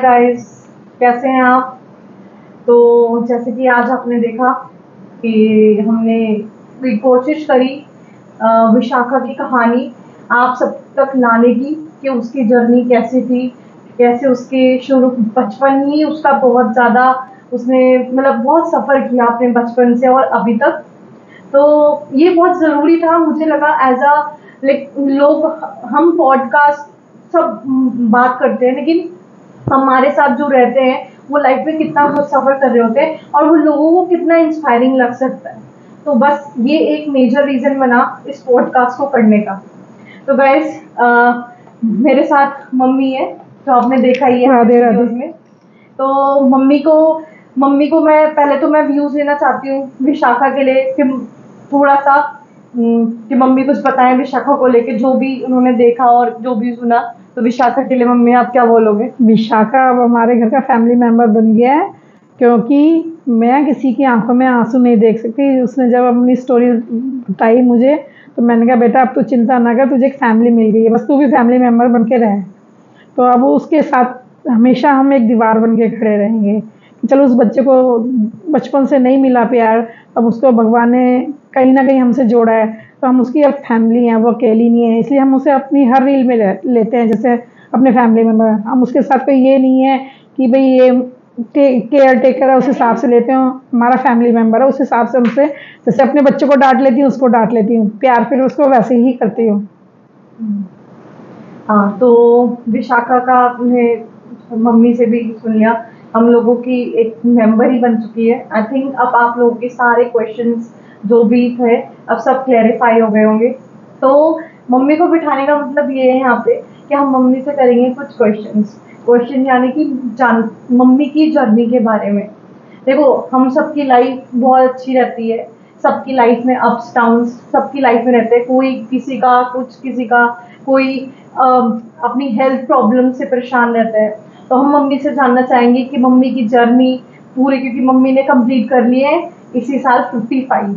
Guys, कैसे हैं आप? तो जैसे कि आज आपने देखा कि हमने भी कोशिश करी विशाखा की कहानी आप सब तक लाने की कि उसकी जर्नी कैसी थी, कैसे उसके शुरू बचपन ही उसका बहुत ज़्यादा उसने मतलब बहुत सफ़र किया अपने बचपन से और अभी तक। तो ये बहुत ज़रूरी था मुझे लगा एज़ अ लाइक लोग हम पॉडकास्ट सब बात करते हैं लेकिन हमारे साथ जो रहते हैं वो लाइफ में कितना कुछ सफ़र कर रहे होते हैं और वो लोगों को कितना इंस्पायरिंग लग सकता है। तो बस ये एक मेजर रीज़न बना इस पॉडकास्ट को करने का। तो गाइस मेरे साथ मम्मी है जो आपने देखा ही है राधे राधे। वीडियोस में। तो मम्मी को मैं पहले तो मैं व्यूज़ लेना चाहती हूँ विशाखा के लिए कि थोड़ा सा कि मम्मी कुछ बताएं विशाखा को लेके जो भी उन्होंने देखा और जो भी सुना। तो विशाखा के लिए मम्मी आप क्या बोलोगे? विशाखा अब हमारे घर का फैमिली मेंबर बन गया है, क्योंकि मैं किसी की आंखों में आंसू नहीं देख सकती। उसने जब अपनी स्टोरी बताई मुझे, तो मैंने कहा बेटा अब तू चिंता ना कर, तुझे एक फैमिली मिल गई है, बस तू भी फैमिली मेंबर बन के रहे। तो अब उसके साथ हमेशा हम एक दीवार बन के खड़े रहेंगे। चलो उस बच्चे को बचपन से नहीं मिला प्यार, अब उसको भगवान ने कहीं ना कहीं हमसे जोड़ा है, तो हम उसकी अब फैमिली हैं, वो अकेली नहीं है, इसलिए हम उसे अपनी हर रील में लेते हैं जैसे अपने फैमिली मेम्बर। हम उसके साथ कोई ये नहीं है कि भाई ये केयर टेकर है उस हिसाब से लेते हो, हमारा फैमिली मेम्बर है उस हिसाब से उनसे जैसे अपने बच्चों को डांट लेती हूँ उसको डांट लेती हूँ, प्यार फिर उसको वैसे ही करती हूँ। हाँ, तो विशाखा का आपने मम्मी से भी सुन लिया, हम लोगों की एक मेंबर ही बन चुकी है। आई थिंक अब आप लोगों के सारे क्वेश्चंस जो भी थे अब सब क्लैरिफाई हो गए होंगे। तो मम्मी को बिठाने का मतलब ये है यहाँ पे कि हम मम्मी से करेंगे कुछ क्वेश्चन यानी कि जान मम्मी की जर्नी के बारे में। देखो हम सबकी लाइफ बहुत अच्छी रहती है, सबकी लाइफ में अप्स डाउन्स सबकी लाइफ में रहते हैं, कोई किसी का कुछ किसी का कोई अपनी हेल्थ प्रॉब्लम से परेशान रहता है। तो हम मम्मी से जानना चाहेंगे कि मम्मी की जर्नी पूरी, क्योंकि मम्मी ने कंप्लीट कर लिए है इसी साल 55।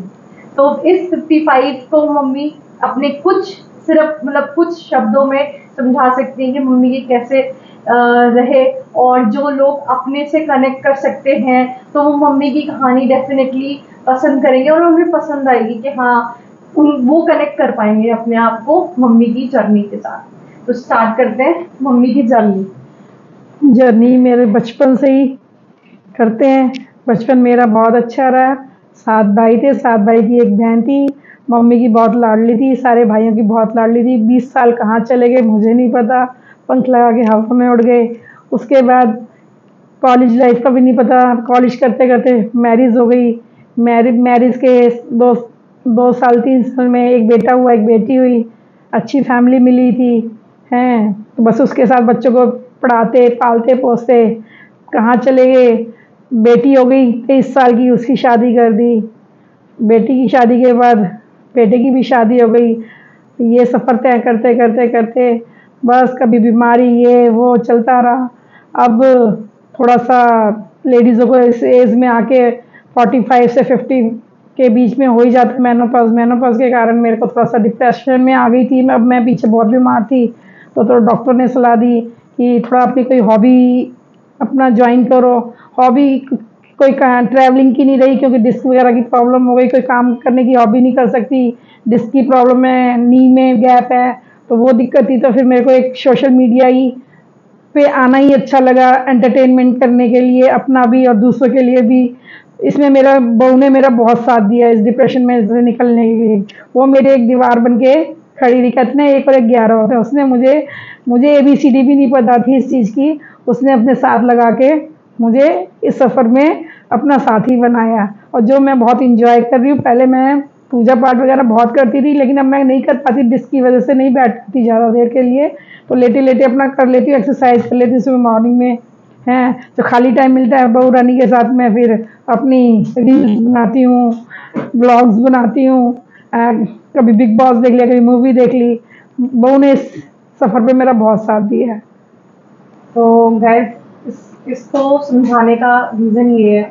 तो इस 55 को मम्मी अपने कुछ सिर्फ मतलब कुछ शब्दों में समझा सकती हैं कि मम्मी की कैसे रहे। और जो लोग अपने से कनेक्ट कर सकते हैं तो वो मम्मी की कहानी डेफिनेटली पसंद करेंगे और उन्हें पसंद आएगी कि हाँ वो कनेक्ट कर पाएंगे अपने आप को मम्मी की जर्नी के साथ। तो स्टार्ट करते हैं मम्मी की जर्नी मेरे बचपन से ही करते हैं। बचपन मेरा बहुत अच्छा रहा। 7 भाई थे, 7 भाई की एक बहन थी। मम्मी की बहुत लाडली थी, सारे भाइयों की बहुत लाडली थी। 20 साल कहाँ चले गए मुझे नहीं पता, पंख लगा के हवा में उड़ गए। उसके बाद कॉलेज लाइफ का भी नहीं पता, कॉलेज करते करते मैरिज हो गई। मैरिज के दो 2 साल 3 साल में एक बेटा हुआ, एक बेटी हुई। अच्छी फैमिली मिली थी हैं, तो बस उसके साथ बच्चों को पढ़ाते पालते पोसते कहाँ चले गए। बेटी हो गई 23 साल की, उसकी शादी कर दी। बेटी की शादी के बाद बेटे की भी शादी हो गई। ये सफ़र तय करते करते करते बस कभी बीमारी ये वो चलता रहा। अब थोड़ा सा लेडीज़ों को इस एज में आके 45 से 50 के बीच में हो ही जाता है मेनोपॉज के कारण मेरे को थोड़ा सा डिप्रेशन में आ गई थी। अब मैं पीछे बहुत बीमार थी, तो डॉक्टर ने सलाह दी कि थोड़ा अपनी कोई हॉबी अपना ज्वाइन करो। हॉबी कोई ट्रैवलिंग की नहीं रही, क्योंकि डिस्क वगैरह की प्रॉब्लम हो गई, कोई काम करने की हॉबी नहीं कर सकती। डिस्क की प्रॉब्लम है, नी में गैप है, तो वो दिक्कत थी। तो फिर मेरे को एक सोशल मीडिया ही पे आना ही अच्छा लगा, एंटरटेनमेंट करने के लिए अपना भी और दूसरों के लिए भी। इसमें मेरा बहू ने मेरा बहुत साथ दिया इस डिप्रेशन में से निकलने के लिए। वो मेरे एक दीवार बन के खड़ी रही। कहते हैं 1 और 1 11 होते हैं। उसने मुझे मुझे ABCD भी नहीं पता थी इस चीज़ की, उसने अपने साथ लगा के मुझे इस सफ़र में अपना साथी बनाया, और जो मैं बहुत इंजॉय कर रही हूँ। पहले मैं पूजा पाठ वगैरह बहुत करती थी, लेकिन अब मैं नहीं कर पाती, डिस्क की वजह से नहीं बैठ पाती ज़्यादा देर के लिए। तो लेटे लेटे अपना कर लेती हूँ, एक्सरसाइज कर लेती हूँ सुबह मॉर्निंग में हैं। तो खाली टाइम मिलता है बहू रानी के साथ मैं फिर अपनी रील्स बनाती हूँ, ब्लॉग्स बनाती हूँ। कभी बिग बॉस देख लिया, कभी मूवी देख ली। बहू ने इस सफ़र पे मेरा बहुत साथ दिया है। तो गाइस इसको समझाने का रीज़न ये है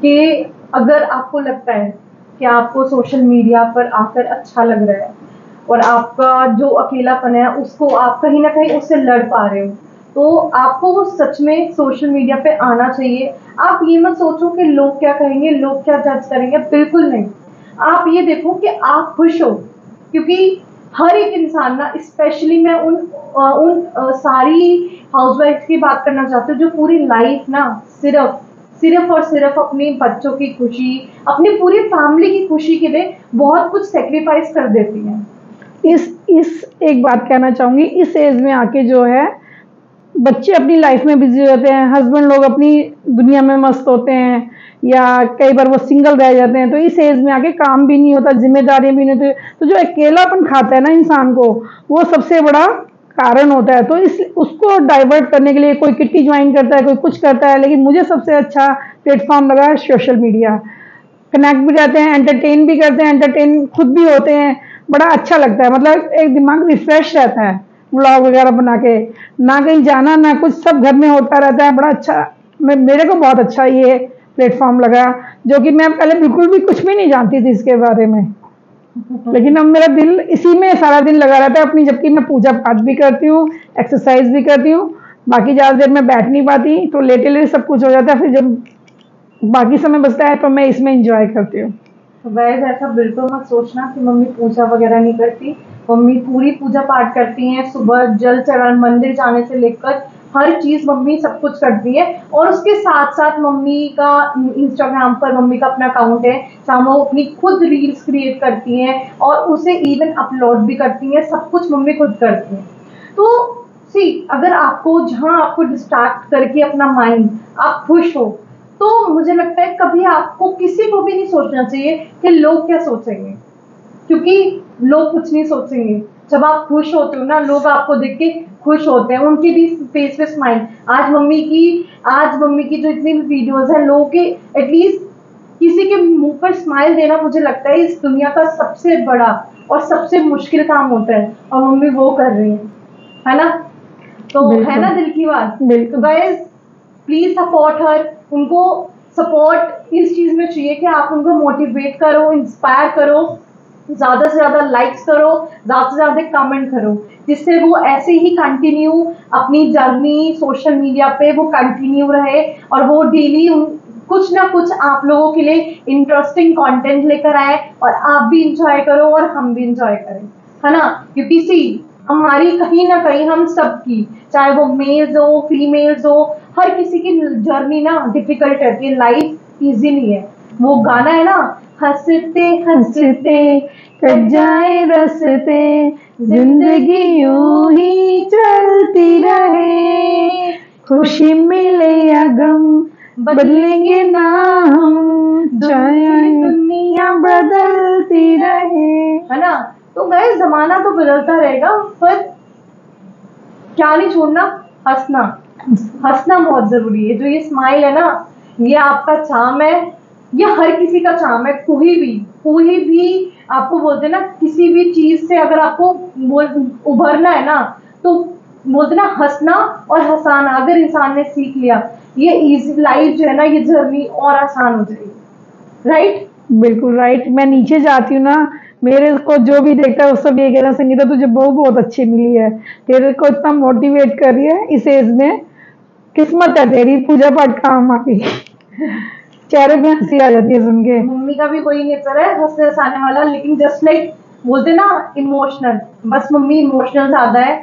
कि अगर आपको लगता है कि आपको सोशल मीडिया पर आकर अच्छा लग रहा है और आपका जो अकेलापन है उसको आप कहीं ना कहीं उससे लड़ पा रहे हो, तो आपको वो सच में सोशल मीडिया पे आना चाहिए। आप ये मत सोचो कि लोग क्या कहेंगे, लोग क्या जज करेंगे, बिल्कुल नहीं। आप ये देखो कि आप खुश हो, क्योंकि हर एक इंसान ना, स्पेशली मैं सारी हाउसवाइफ की बात करना चाहती हूँ जो पूरी लाइफ ना सिर्फ सिर्फ और सिर्फ अपने बच्चों की खुशी, अपनी पूरी फैमिली की खुशी के लिए बहुत कुछ सेक्रीफाइस कर देती हैं। इस एक बात कहना चाहूँगी, इस एज में आके जो है बच्चे अपनी लाइफ में बिजी रहते हैं, हस्बैंड लोग अपनी दुनिया में मस्त होते हैं, या कई बार वो सिंगल रह जाते हैं, तो इस एज में आके काम भी नहीं होता, जिम्मेदारियां भी नहीं होती, तो जो अकेलापन खाता है ना इंसान को, वो सबसे बड़ा कारण होता है। तो इस उसको डाइवर्ट करने के लिए कोई किट्टी ज्वाइन करता है, कोई कुछ करता है, लेकिन मुझे सबसे अच्छा प्लेटफॉर्म लगा है सोशल मीडिया। कनेक्ट भी रहते हैं, एंटरटेन भी करते हैं, एंटरटेन खुद भी होते हैं, बड़ा अच्छा लगता है, मतलब एक दिमाग रिफ्रेश रहता है व्लॉग वगैरह बना के, ना कहीं जाना ना कुछ, सब घर में होता रहता है, बड़ा अच्छा। मेरे को बहुत अच्छा ये प्लेटफॉर्म लगा, जो कि मैं पहले बिल्कुल भी कुछ भी नहीं जानती थी इसके बारे में, लेकिन अब मेरा दिल इसी में सारा दिन लगा रहता है अपनी, जबकि मैं पूजा पाठ भी करती हूँ, एक्सरसाइज भी करती हूँ, बाकी ज़्यादा देर मैं बैठ नहीं पाती, तो लेटे लेटे सब कुछ हो जाता है, फिर जब बाकी समय बचता है तो मैं इसमें इंजॉय करती हूँ। तो वैसे ऐसा बिल्कुल मत सोचना कि मम्मी पूजा वगैरह नहीं करती। मम्मी पूरी पूजा पाठ करती हैं, सुबह जल चढ़ाने, मंदिर जाने से लेकर हर चीज मम्मी सब कुछ करती है। और उसके साथ साथ मम्मी का इंस्टाग्राम पर मम्मी का अपना अकाउंट है, जहाँ वो अपनी खुद रील्स क्रिएट करती हैं और उसे इवन अपलोड भी करती हैं। सब कुछ मम्मी खुद करती हैं। तो सी, अगर आपको जहाँ आपको डिस्ट्रैक्ट करके अपना माइंड आप खुश हो, तो मुझे लगता है कभी आपको किसी को भी नहीं सोचना चाहिए कि लोग क्या सोचेंगे, क्योंकि लोग कुछ नहीं सोचेंगे। जब आप खुश होते हो ना, लोग आपको देख के खुश होते हैं, उनके भी फेस पे स्माइल। आज मम्मी की जो इतनी वीडियोस है, लोगों के एटलीस्ट किसी के मुंह पर स्माइल देना, मुझे लगता है इस दुनिया का सबसे बड़ा और सबसे मुश्किल काम होता है, और मम्मी वो कर रही है ना। तो है ना दिल की बात। तो गाइस, प्लीज सपोर्ट हर। उनको सपोर्ट इस चीज में चाहिए कि आप उनको मोटिवेट करो, इंस्पायर करो, ज्यादा से ज्यादा लाइक्स करो, ज्यादा से ज्यादा कमेंट करो, जिससे वो ऐसे ही कंटिन्यू अपनी जर्नी सोशल मीडिया पे वो कंटिन्यू रहे, और वो डेली कुछ ना कुछ आप लोगों के लिए इंटरेस्टिंग कंटेंट लेकर आए, और आप भी इंजॉय करो और हम भी इंजॉय करें, है ना। क्योंकि सी, हमारी कहीं ना कहीं हम सबकी, चाहे वो मेल्स हो फीमेल्स हो, हर किसी की जर्नी ना डिफिकल्ट रहती है, लाइफ इजी नहीं है। वो गाना है ना, हंसते हंसते कट जाए रस्ते, जिंदगी यूं ही चलती रहे, खुशी मिले या गम बदलेंगे ना हम, चाहे दुनिया बदलती रहे, है ना। तो गाइस, जमाना तो बदलता रहेगा, पर क्या नहीं छोड़ना, हंसना। हंसना बहुत जरूरी है। जो ये स्माइल है ना, ये आपका चार्म है, ये हर किसी का चार्म है। कोई भी आपको बोलते ना, किसी भी चीज से अगर आपको उभरना है ना, तो बोलते ना, हंसना और हंसाना अगर इंसान ने सीख लिया, ये इजी लाइफ जो है ना, ये जर्नी और आसान हो जाएगी। राइट? बिल्कुल राइट। मैं नीचे जाती हूँ ना, मेरे को जो भी देखता है वो सब ये कहना, संगीता तुझे बहू बहुत अच्छी मिली है, तेरे को इतना मोटिवेट कर रही है इस एज में, किस्मत है तेरी, पूजा पाठ काम आ गई। चेहरे पे हंसी आ जाती है सुन के। मम्मी का भी वही नेचर है, हंसने हंसाने वाला, लेकिन जस्ट लाइक बोलते ना, इमोशनल। बस मम्मी इमोशनल ज्यादा है।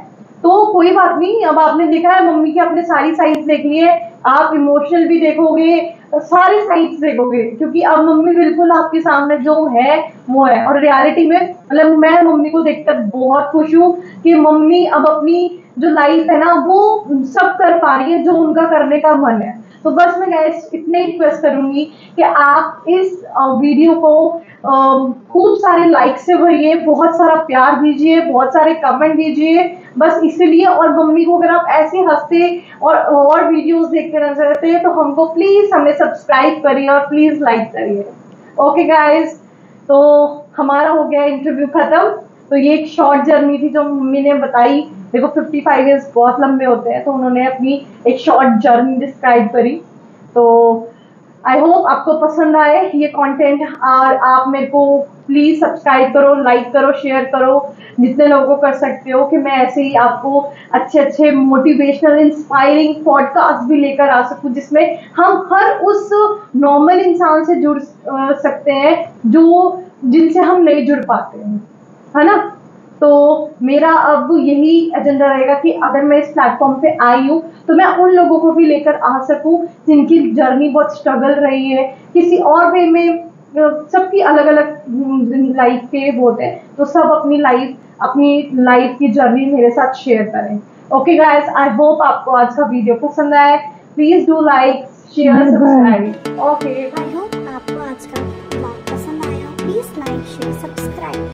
तो कोई बात नहीं, अब आपने देखा है मम्मी की आपने सारी साइड्स देख ली है, आप इमोशनल भी देखोगे, सारी साइड्स देखोगे, क्योंकि अब मम्मी बिल्कुल आपके सामने जो है वो है। और रियलिटी में मतलब मैं मम्मी को देखकर बहुत खुश हूँ कि मम्मी अब अपनी जो लाइफ है ना, वो सब कर पा रही है जो उनका करने का मन है। तो बस मैं गाइस इतने ही रिक्वेस्ट करूंगी कि आप इस वीडियो को खूब सारे लाइक से भरिए, बहुत सारा प्यार दीजिए, बहुत सारे कमेंट दीजिए, बस इसीलिए। और मम्मी को अगर आप ऐसे हंसते और वीडियोस देखते नजर आते हैं, तो हमको प्लीज हमें सब्सक्राइब करिए और प्लीज लाइक करिए। ओके गाइस, तो हमारा हो गया इंटरव्यू खत्म। तो ये एक शॉर्ट जर्नी थी जो मम्मी ने बताई। देखो 55 इयर्स बहुत लंबे होते हैं, तो उन्होंने अपनी एक शॉर्ट जर्नी डिस्क्राइब करी। तो आई होप आपको पसंद आए ये कंटेंट, और आप मेरे को प्लीज सब्सक्राइब करो, लाइक करो, शेयर करो जितने लोगों को कर सकते हो, कि मैं ऐसे ही आपको अच्छे अच्छे मोटिवेशनल इंस्पायरिंग पॉडकास्ट भी लेकर आ सकूं, जिसमें हम हर उस नॉर्मल इंसान से जुड़ सकते हैं जो जिनसे हम नहीं जुड़ पाते हैं, है ना। तो मेरा अब यही एजेंडा रहेगा कि अगर मैं इस प्लेटफॉर्म पे आई हूँ तो मैं उन लोगों को भी लेकर आ सकूं जिनकी जर्नी बहुत स्ट्रगल रही है किसी और वे में। सबकी अलग अलग लाइफ के होते हैं, तो सब अपनी लाइफ की जर्नी मेरे साथ शेयर करें। ओके गाइस, आई होप आपको आज का वीडियो पसंद आए। Please do like, share, subscribe. Okay, I hope आपको आज का ब्लॉग पसंद आया। Please like, share, subscribe.